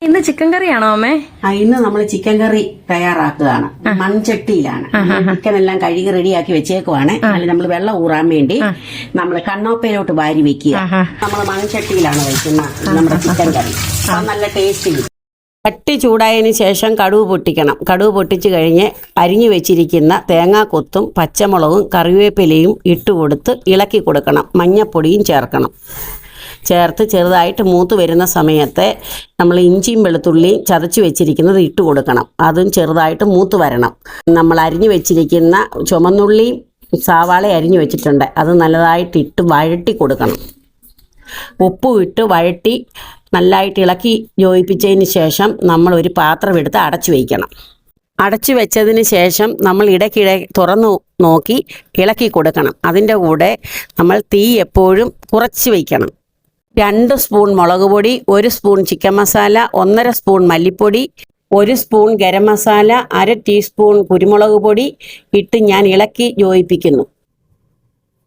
ഇന്ന് ചിക്കൻ കറിയാണോ അമ്മേ? ഇന്ന് നമ്മൾ ചിക്കൻ കറി തയ്യാറാക്കുകയാണ്. മൺചട്ടിയിലാണ് ചിക്കൻ എല്ലാം കഴുകി റെഡിയാക്കി വെച്ചേക്കുവാണ്. അതിൽ നമ്മൾ വെള്ളം ഊറാൻ വേണ്ടി നമ്മൾ കണ്ണോപ്പയിലോട്ട് വാരി വെക്കുക. നമ്മൾ മൺചട്ടിയിലാണ് വയ്ക്കുന്ന നമ്മുടെ ചിക്കൻ കറി. നല്ല ടേസ്റ്റ്. ചട്ടി ചൂടായതിനു ശേഷം കടുക് പൊട്ടിക്കണം. കടുക് പൊട്ടിച്ചു കഴിഞ്ഞ് അരിഞ്ഞു വെച്ചിരിക്കുന്ന തേങ്ങാക്കൊത്തും പച്ചമുളകും കറിവേപ്പിലയും ഇട്ടുകൊടുത്ത് ഇളക്കി കൊടുക്കണം. മഞ്ഞപ്പൊടിയും ചേർത്ത് ചെറുതായിട്ട് മൂത്ത് വരുന്ന സമയത്ത് നമ്മൾ ഇഞ്ചിയും വെളുത്തുള്ളിയും ചതച്ച് വെച്ചിരിക്കുന്നത് ഇട്ട് കൊടുക്കണം. അതും ചെറുതായിട്ട് മൂത്ത് വരണം. നമ്മൾ അരിഞ്ഞു വെച്ചിരിക്കുന്ന ചുമന്നുള്ളിയും സവാള അരിഞ്ഞു വെച്ചിട്ടുണ്ട്, അത് നല്ലതായിട്ട് ഇട്ട് വഴട്ടി കൊടുക്കണം. ഉപ്പും ഇട്ട് വഴട്ടി നല്ലതായിട്ട് ഇളക്കി യോജിപ്പിച്ചതിന് ശേഷം നമ്മൾ ഒരു പാത്രം എടുത്ത് അടച്ചു വയ്ക്കണം. അടച്ചു വെച്ചതിന് ശേഷം നമ്മൾ ഇടയ്ക്കിടെ തുറന്നു നോക്കി ഇളക്കി കൊടുക്കണം. അതിൻ്റെ കൂടെ നമ്മൾ തീ എപ്പോഴും കുറച്ച് വയ്ക്കണം. 2 സ്പൂൺ മുളക് പൊടി, 1 സ്പൂൺ ചിക്കൻ മസാല, 1.5 സ്പൂൺ മല്ലിപ്പൊടി, 1 സ്പൂൺ ഗരം മസാല, 1/2 ടീസ്പൂൺ കുരുമുളക് പൊടി ഇട്ട് ഞാൻ ഇളക്കി യോജിപ്പിക്കുന്നു.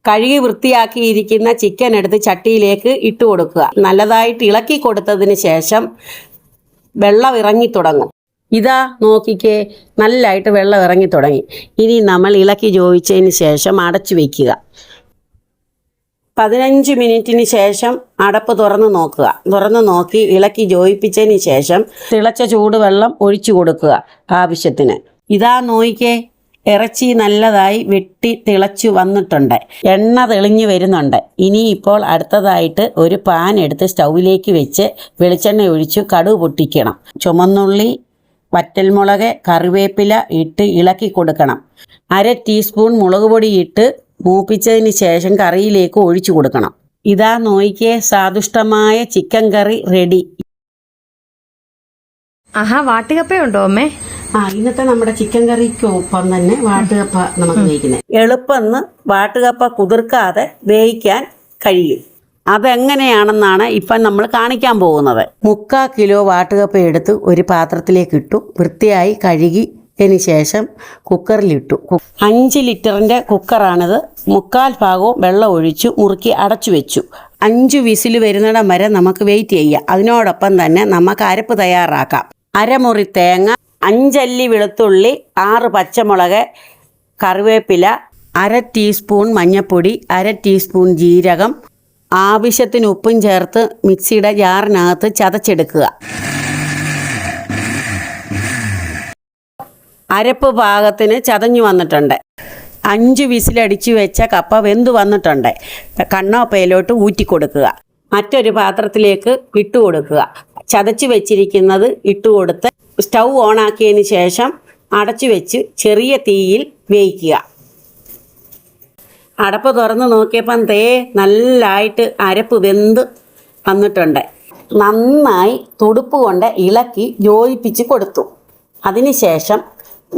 കഴുകി വൃത്തിയാക്കിയിരിക്കുന്ന ചിക്കൻ എടുത്ത് ചട്ടിയിലേക്ക് ഇട്ട് കൊടുക്കുക. നല്ലതായിട്ട് ഇളക്കി കൊടുത്തതിന് ശേഷം വെള്ളം ഇറങ്ങി തുടങ്ങും. ഇതാ നോക്കിക്കേ, നല്ലതായിട്ട് വെള്ളം ഇറങ്ങി തുടങ്ങി. ഇനി നമ്മൾ ഇളക്കി യോജിച്ചതിന് ശേഷം അടച്ചു വയ്ക്കുക. 15 മിനിറ്റിന് ശേഷം അടപ്പ് തുറന്ന് നോക്കുക. തുറന്ന് നോക്കി ഇളക്കി യോജിപ്പിച്ചതിന് ശേഷം തിളച്ച ചൂടുവെള്ളം ഒഴിച്ചു കൊടുക്കുക ആവശ്യത്തിന്. ഇതാ നോക്കിക്കേ, ഇറച്ചി നല്ലതായി വെട്ടി തിളച്ചു വന്നിട്ടുണ്ട്. എണ്ണ തെളിഞ്ഞു വരുന്നുണ്ട്. ഇനിയിപ്പോൾ അടുത്തതായിട്ട് ഒരു പാൻ എടുത്ത് സ്റ്റൗവിലേക്ക് വെച്ച് വെളിച്ചെണ്ണ ഒഴിച്ച് കടുക് പൊട്ടിക്കണം. ചുമന്നുള്ളി, വറ്റൽമുളക്, കറിവേപ്പില ഇട്ട് ഇളക്കി കൊടുക്കണം. 1/2 ടീസ്പൂൺ മുളക് പൊടി ഇട്ട് മൂപ്പിച്ചതിന് ശേഷം കറിയിലേക്ക് ഒഴിച്ചു കൊടുക്കണം. ഇതാ നോക്കിയേ, സ്വാദിഷ്ടമായ ചിക്കൻ കറി റെഡി. വാട്ടുകപ്പയുണ്ടോ അമ്മേ? ഇന്നത്തെ നമ്മുടെ ചിക്കൻ കറിക്കൊപ്പം തന്നെ വാട്ടുകപ്പ നമുക്ക് വേവിക്കുന്നത്. എളുപ്പമെന്ന് വാട്ടുകപ്പ കുതിർക്കാതെ വേവിക്കാൻ കഴിയും. അതെങ്ങനെയാണെന്നാണ് ഇപ്പം നമ്മൾ കാണിക്കാൻ പോകുന്നത്. 3/4 കിലോ വാട്ടുകപ്പ എടുത്ത് ഒരു പാത്രത്തിലേക്ക് ഇട്ടു. വൃത്തിയായി കഴുകി ന് ശേഷം കുക്കറിലിട്ടു. 5 ലിറ്ററിൻ്റെ കുക്കറാണിത്. 3/4 ഭാഗവും വെള്ളം ഒഴിച്ചു മുറുക്കി അടച്ചു വെച്ചു. 5 വിസിൽ വരുന്നിടം വരെ നമുക്ക് വെയിറ്റ് ചെയ്യാം. അതിനോടൊപ്പം തന്നെ നമുക്ക് അരപ്പ് തയ്യാറാക്കാം. 1/2 മുറി തേങ്ങ, 5 അല്ലി വെളുത്തുള്ളി, 6 പച്ചമുളക്, കറിവേപ്പില, 1/2 ടീസ്പൂൺ മഞ്ഞൾപ്പൊടി, 1/2 ടീസ്പൂൺ ജീരകം, ആവശ്യത്തിന് ഉപ്പും ചേർത്ത് മിക്സിയുടെ ജാറിനകത്ത് ചതച്ചെടുക്കുക. അരപ്പ് പാകത്തിന് ചതഞ്ഞു വന്നിട്ടുണ്ട്. 5 വിസിലടിച്ചു വെച്ച കപ്പ വെന്തു വന്നിട്ടുണ്ട്. കണ്ണോപ്പയിലോട്ട് ഊറ്റിക്കൊടുക്കുക. മറ്റൊരു പാത്രത്തിലേക്ക് ഇട്ട് കൊടുക്കുക. ചതച്ച് വെച്ചിരിക്കുന്നത് ഇട്ട് കൊടുത്ത് സ്റ്റൗ ഓണാക്കിയതിന് ശേഷം അടച്ചു വെച്ച് ചെറിയ തീയിൽ വേവിക്കുക. അടപ്പ് തുറന്ന് നോക്കിയപ്പം നല്ലതായിട്ട് അരപ്പ് വെന്ത് വന്നിട്ടുണ്ട്. നന്നായി തുടുപ്പ് കൊണ്ട് ഇളക്കി യോജിപ്പിച്ച് കൊടുത്തു. അതിനുശേഷം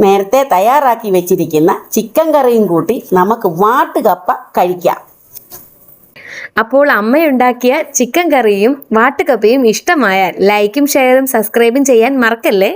നേരത്തെ തയ്യാറാക്കി വെച്ചിരിക്കുന്ന ചിക്കൻ കറിയും കൂട്ടി നമുക്ക് വാട്ടുകപ്പ കഴിക്കാം. അപ്പോൾ അമ്മയുണ്ടാക്കിയ ചിക്കൻ കറിയും വാട്ടുകപ്പയും ഇഷ്ടമായാൽ ലൈക്കും ഷെയറും സബ്സ്ക്രൈബും ചെയ്യാൻ മറക്കല്ലേ.